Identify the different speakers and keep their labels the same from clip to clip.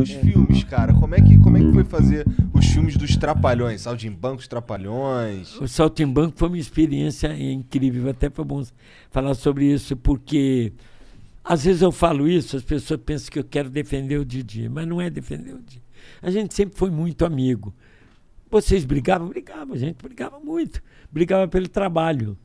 Speaker 1: os filmes, cara, como é que foi fazer os filmes dos Trapalhões? Saltimbancos, Trapalhões?
Speaker 2: O Saltimbanco foi uma experiência incrível, até foi bom falar sobre isso, porque às vezes eu falo isso, as pessoas pensam que eu quero defender o Didi, mas não é defender o Didi. A gente sempre foi muito amigo. Vocês brigavam? Brigavam, a gente brigava muito. Brigava pelo trabalho.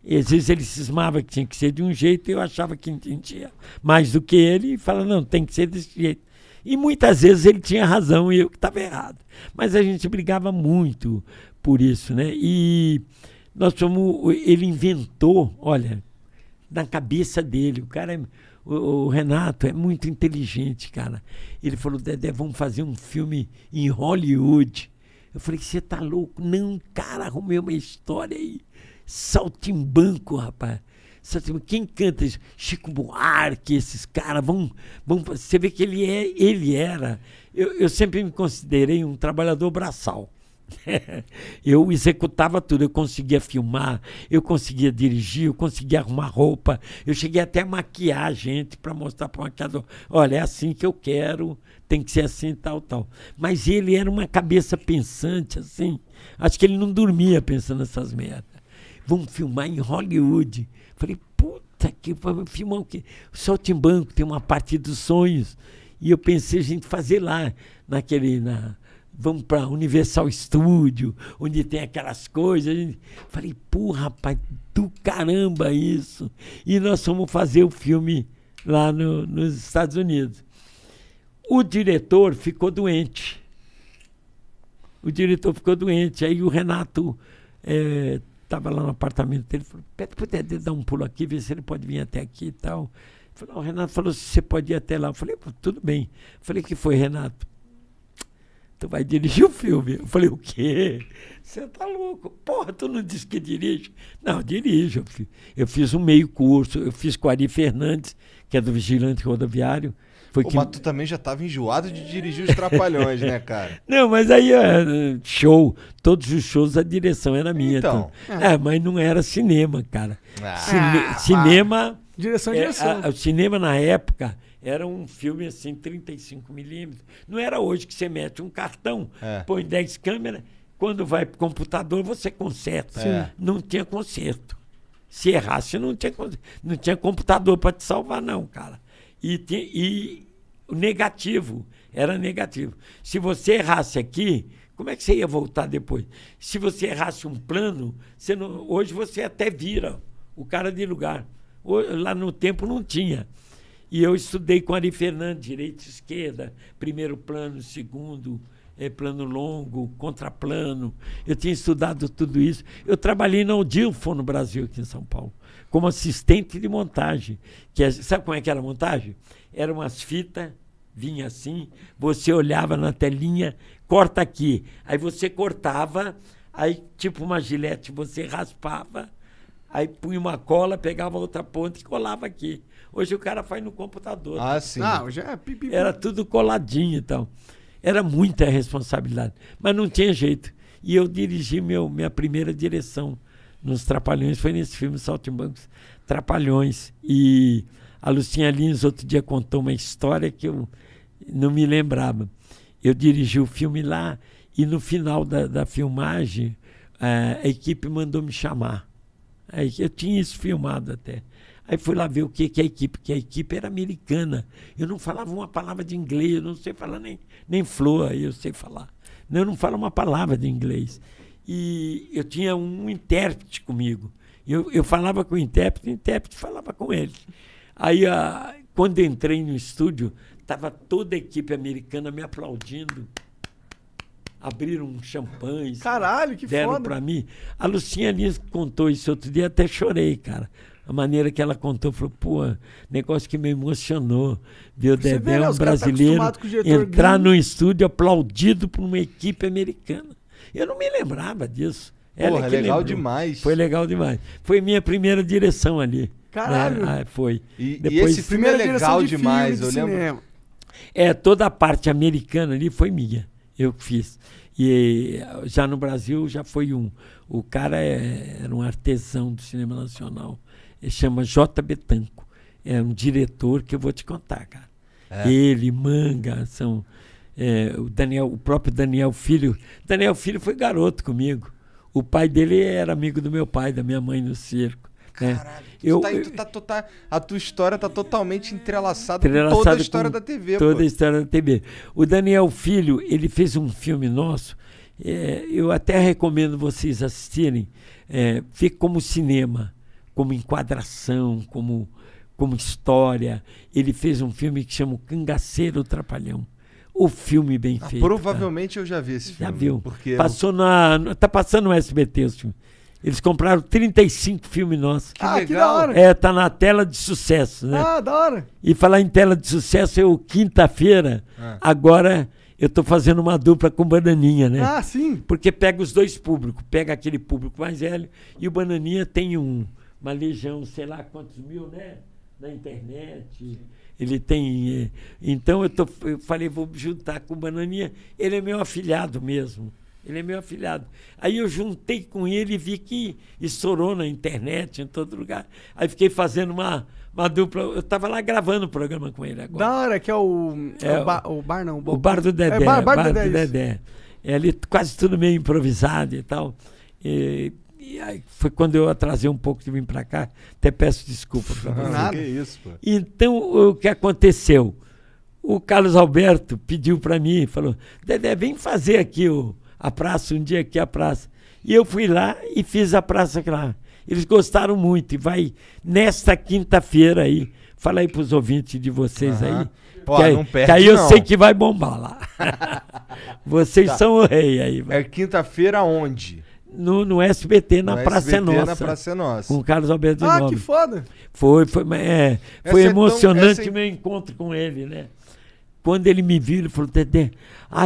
Speaker 2: E às vezes ele cismava que tinha que ser de um jeito e eu achava que entendia mais do que ele e falava, não, tem que ser desse jeito. E muitas vezes ele tinha razão e eu que estava errado. Mas a gente brigava muito por isso, né? E ele inventou, olha, na cabeça dele, o Renato é muito inteligente, cara. Ele falou, Dedé, vamos fazer um filme em Hollywood. Eu falei, você tá louco? Não, cara, arrumei uma história aí. Saltimbanco, rapaz. Quem canta isso? Chico Buarque, esses caras. Você vê que ele era. Eu sempre me considerei um trabalhador braçal. Eu executava tudo, eu conseguia filmar, eu conseguia dirigir, eu conseguia arrumar roupa, eu cheguei até a maquiar a gente para mostrar para o maquiador, olha, é assim que eu quero, tem que ser assim, tal. Mas ele era uma cabeça pensante, assim, acho que ele não dormia pensando nessas merdas. Vamos filmar em Hollywood. Falei, puta que vamos filmar o quê? O Saltimbanco tem uma parte dos sonhos. E eu pensei a gente fazer lá, vamos para Universal Studio, onde tem aquelas coisas. Falei, rapaz, do caramba isso. E nós fomos fazer o filme lá nos Estados Unidos. O diretor ficou doente. Aí o Renato estava lá no apartamento dele, falou, pede pro Dedé dar um pulo aqui, ver se ele pode vir até aqui e tal. O Renato falou, se você pode ir até lá. Eu falei, tudo bem. Eu falei, que foi, Renato? Tu vai dirigir o filme. Eu falei, o quê? Você tá louco? Porra, tu não disse que dirige? Não, eu dirijo. Eu fiz um meio curso, eu fiz com o Ari Fernandes, que é do Vigilante Rodoviário.
Speaker 1: Mas tu também já estava enjoado de dirigir os Trapalhões, né, cara?
Speaker 2: Não, mas aí show, todos os shows a direção era minha.
Speaker 1: Então.
Speaker 2: Mas não era cinema, cara. Cinema...
Speaker 3: Direção.
Speaker 2: O cinema na época era um filme assim, 35mm. Não era hoje que você mete um cartão, põe 10 câmeras, quando vai para o computador você conserta. Não tinha conserto. Se errasse, não tinha computador para te salvar, não, cara. E o negativo, era negativo. Se você errasse aqui, como é que você ia voltar depois? Se você errasse um plano, hoje você até vira o cara de lugar. Lá no tempo não tinha. E eu estudei com Ari Fernandes, direita e esquerda, primeiro plano, segundo, plano longo, contraplano. Eu tinha estudado tudo isso. Eu trabalhei na Odilfo no Brasil, aqui em São Paulo, como assistente de montagem. Sabe como é que era a montagem? Eram umas fitas, vinha assim, você olhava na telinha, corta aqui. Aí você cortava, aí tipo uma gilete, você raspava, aí punha uma cola, pegava outra ponta e colava aqui. Hoje o cara faz no computador.
Speaker 1: Ah, sim.
Speaker 3: Hoje é
Speaker 2: Era tudo coladinho e tal. Era muita responsabilidade, mas não tinha jeito. E eu dirigi minha primeira direção nos Trapalhões, foi nesse filme Saltimbancos Trapalhões. E a Lucinha Lins outro dia contou uma história que eu não me lembrava. Eu dirigi o filme lá e no final da filmagem a equipe mandou me chamar. Aí, eu tinha isso filmado até. Aí fui lá ver o que é a equipe, que a equipe era americana. Eu não falava uma palavra de inglês, eu não sei falar nem flor, aí eu sei falar. Eu não falo uma palavra de inglês. E eu tinha um intérprete comigo. Eu falava com o intérprete falava com ele. Aí, quando entrei no estúdio, estava toda a equipe americana me aplaudindo. Abriram um champanhe.
Speaker 3: Caralho, que
Speaker 2: deram
Speaker 3: foda.
Speaker 2: Para mim. A Lucinha Lins contou isso outro dia, até chorei, cara. A maneira que ela contou, falou, negócio que me emocionou. Ver o Dedé, um brasileiro, entrar num estúdio aplaudido por uma equipe americana. Eu não me lembrava disso.
Speaker 1: Porra, legal demais.
Speaker 2: Foi legal demais. Foi minha primeira direção ali.
Speaker 3: Caralho.
Speaker 2: Foi.
Speaker 1: E esse filme é legal demais, eu lembro.
Speaker 2: Toda a parte americana ali foi minha. Eu fiz. E já no Brasil já foi o cara era um artesão do cinema nacional. Ele chama J. Betanco. É um diretor que eu vou te contar, cara. Ele, Manga, o próprio Daniel Filho. Daniel Filho foi garoto comigo. O pai dele era amigo do meu pai, da minha mãe no circo.
Speaker 1: Caralho, a tua história tá totalmente entrelaçada com toda a história da TV.
Speaker 2: Toda a história da TV. O Daniel Filho, ele fez um filme nosso, eu até recomendo vocês assistirem, fica como cinema, como enquadração, como história. Ele fez um filme que chama O Cangaceiro Trapalhão. O filme bem feito.
Speaker 1: Provavelmente eu já vi esse filme.
Speaker 2: Já viu?
Speaker 1: Porque
Speaker 2: tá passando no SBT esse filme. Eles compraram 35 filmes nossos.
Speaker 1: Que legal.
Speaker 3: Que da hora.
Speaker 2: Tá na tela de sucesso, né?
Speaker 3: Da hora.
Speaker 2: E falar em tela de sucesso, quinta-feira, agora eu tô fazendo uma dupla com o Bananinha, né?
Speaker 3: Sim.
Speaker 2: Porque pega os dois públicos. Pega aquele público mais velho e o Bananinha tem uma legião, sei lá quantos mil, né? Na internet. Ele tem... Então eu falei, vou juntar com o Bananinha. Ele é meu afilhado mesmo. Ele é meu afilhado. Aí eu juntei com ele e vi que estourou na internet, em todo lugar. Aí fiquei fazendo uma dupla. Eu estava lá gravando o programa com ele agora.
Speaker 3: Da hora, que é o bar não.
Speaker 2: O Bar do Dedé. Bar do Dedé. Ali quase tudo meio improvisado e tal. E aí foi quando eu atrasei um pouco de vir para cá. Até peço desculpa para você.
Speaker 3: Nada.
Speaker 1: Que isso, pô.
Speaker 2: Então, o que aconteceu? O Carlos Alberto pediu para mim, falou, Dedé, vem fazer aqui a praça, um dia aqui a praça. E eu fui lá e fiz a praça lá. Eles gostaram muito. E vai nesta quinta-feira aí. Fala aí pros ouvintes de vocês aí.
Speaker 1: Pô, não perde,
Speaker 2: que aí eu
Speaker 1: não.
Speaker 2: sei que vai bombar lá. Vocês são o rei aí.
Speaker 1: É quinta-feira onde?
Speaker 2: No SBT, na Praça é Nossa.
Speaker 1: Na Praça é Nossa.
Speaker 2: Com o Carlos Alberto de Nobre.
Speaker 3: Que foda.
Speaker 2: Foi emocionante
Speaker 1: essa é
Speaker 2: meu encontro com ele, né? Quando ele me viu, ele falou, Dedé,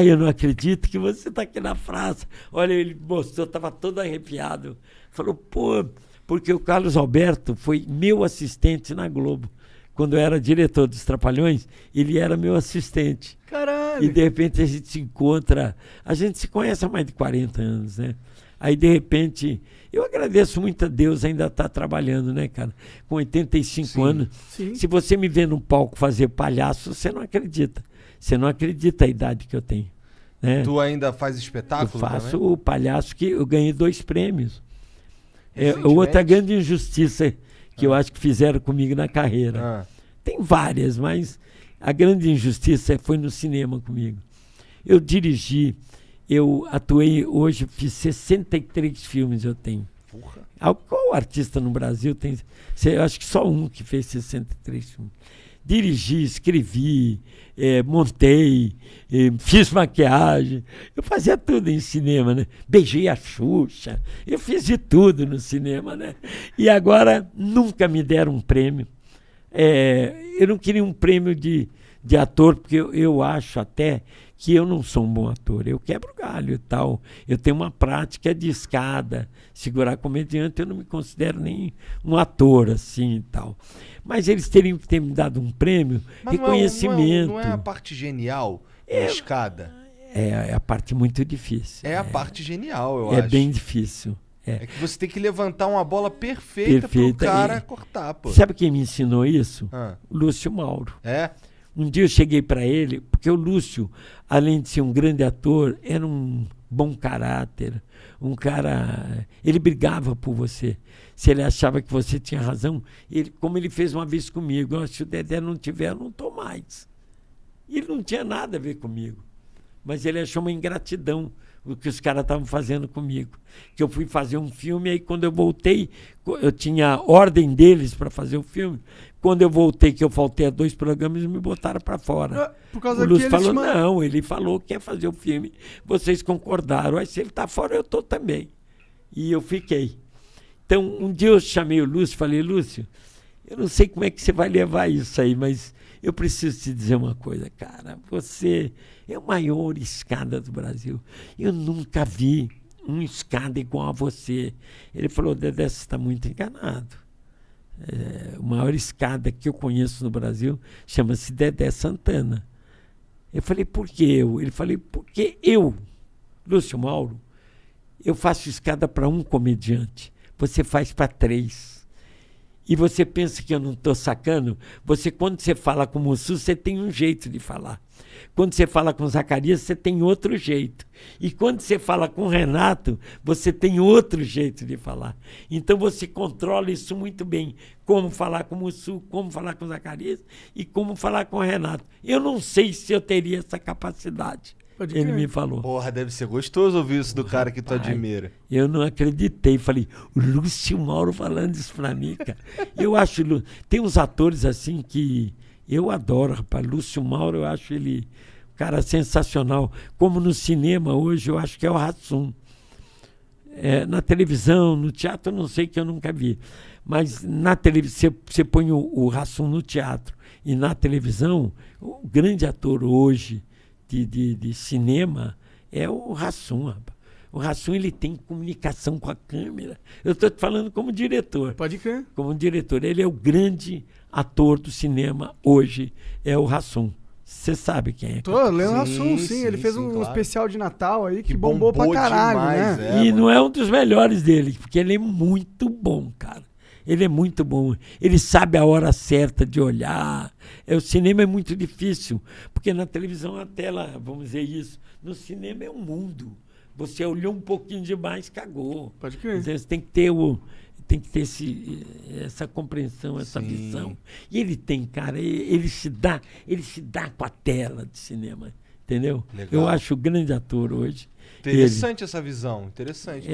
Speaker 2: eu não acredito que você está aqui na praça. Olha, ele mostrou, estava todo arrepiado. Falou, porque o Carlos Alberto foi meu assistente na Globo. Quando eu era diretor dos Trapalhões, ele era meu assistente.
Speaker 3: Caralho.
Speaker 2: E de repente a gente se encontra, a gente se conhece há mais de 40 anos, né? Aí, de repente, eu agradeço muito a Deus ainda estar trabalhando, né, cara? Com 85 anos.
Speaker 3: Sim.
Speaker 2: Se você me vê num palco fazer palhaço, você não acredita. Você não acredita a idade que eu tenho. Né?
Speaker 1: Tu ainda faz espetáculo?
Speaker 2: Eu faço
Speaker 1: também?
Speaker 2: o palhaço que eu ganhei 2 prêmios.
Speaker 1: Recentemente?
Speaker 2: Outra grande injustiça que eu acho que fizeram comigo na carreira. Tem várias, mas a grande injustiça foi no cinema comigo. Eu dirigi, eu atuei hoje, fiz 63 filmes eu tenho.
Speaker 1: Porra.
Speaker 2: Qual artista no Brasil tem? Eu acho que só um que fez 63 filmes. Dirigi, escrevi, montei, fiz maquiagem. Eu fazia tudo em cinema, né? Beijei a Xuxa. Eu fiz de tudo no cinema, né? E agora nunca me deram um prêmio. Eu não queria um prêmio de ator, porque eu acho até que eu não sou um bom ator. Eu quebro galho e tal. Eu tenho uma prática de escada, segurar comediante. Eu não me considero nem um ator assim e tal. Mas eles teriam que ter me dado um prêmio,
Speaker 1: mas
Speaker 2: reconhecimento.
Speaker 1: Não é a parte genial da escada?
Speaker 2: É a parte muito difícil.
Speaker 1: É a parte genial, eu acho.
Speaker 2: É bem difícil.
Speaker 1: É que você tem que levantar uma bola perfeita pro cara cortar, pô.
Speaker 2: Sabe quem me ensinou isso? O Lúcio Mauro. Um dia eu cheguei para ele, porque o Lúcio, além de ser um grande ator, era um bom caráter, um cara... Ele brigava por você. Se ele achava que você tinha razão, como ele fez uma vez comigo, se o Dedé não tiver, eu não estou mais. E ele não tinha nada a ver comigo. Mas ele achou uma ingratidão o que os caras estavam fazendo comigo. Que eu fui fazer um filme, aí quando eu voltei, eu tinha ordem deles para fazer o filme. Quando eu voltei, que eu faltei a 2 programas, eles me botaram para fora.
Speaker 3: Por causa
Speaker 2: o Lúcio
Speaker 3: que
Speaker 2: falou, não, ele falou que ia fazer o filme. Vocês concordaram. Aí se ele está fora, eu estou também. E eu fiquei. Então, um dia eu chamei o Lúcio e falei, Lúcio, eu não sei como é que você vai levar isso aí, mas eu preciso te dizer uma coisa, cara. Você é a maior escada do Brasil. Eu nunca vi uma escada igual a você. Ele falou, Dedé, você está muito enganado. A maior escada que eu conheço no Brasil chama-se Dedé Santana. Eu falei, por que eu? Ele falou, porque eu, Lúcio Mauro, eu faço escada para um comediante. Você faz para 3. e você pensa que eu não estou sacando, quando você fala com o Mussu, você tem um jeito de falar. Quando você fala com o Zacarias, você tem outro jeito. E quando você fala com o Renato, você tem outro jeito de falar. Então você controla isso muito bem. Como falar com o Mussu, como falar com o Zacarias e como falar com o Renato. Eu não sei se eu teria essa capacidade. Ele me falou.
Speaker 1: Porra, deve ser gostoso ouvir isso do cara que tu admira.
Speaker 2: Eu não acreditei. Falei, o Lúcio Mauro falando isso pra mim, cara. Eu acho... Tem uns atores assim que eu adoro, rapaz. Lúcio Mauro, eu acho ele um cara sensacional. Como no cinema hoje, eu acho que é o Hassum. Na televisão, no teatro, eu não sei, que eu nunca vi. Mas na televisão, você põe o Hassum no teatro. E na televisão, o grande ator hoje de cinema é o Hassum, rapaz. O Hassum, ele tem comunicação com a câmera. Eu estou te falando como diretor.
Speaker 3: Pode crer.
Speaker 2: Como diretor. Ele é o grande ator do cinema hoje, é o Hassum. Você sabe quem é?
Speaker 3: Tô lendo o Hassum, sim. Ele fez um especial de Natal aí que bombou pra caralho,
Speaker 1: demais,
Speaker 3: né?
Speaker 2: E não é um dos melhores dele, porque ele é muito bom, cara. Ele é muito bom. Ele sabe a hora certa de olhar. O cinema é muito difícil, porque na televisão a tela, vamos dizer isso, no cinema é um mundo. Você olhou um pouquinho demais, cagou.
Speaker 3: Pode crer.
Speaker 2: Então, você tem que ter essa compreensão, essa visão. E ele tem, cara, ele se dá com a tela de cinema, entendeu?
Speaker 1: Legal.
Speaker 2: Eu acho o grande ator hoje.
Speaker 1: Interessante essa visão, interessante.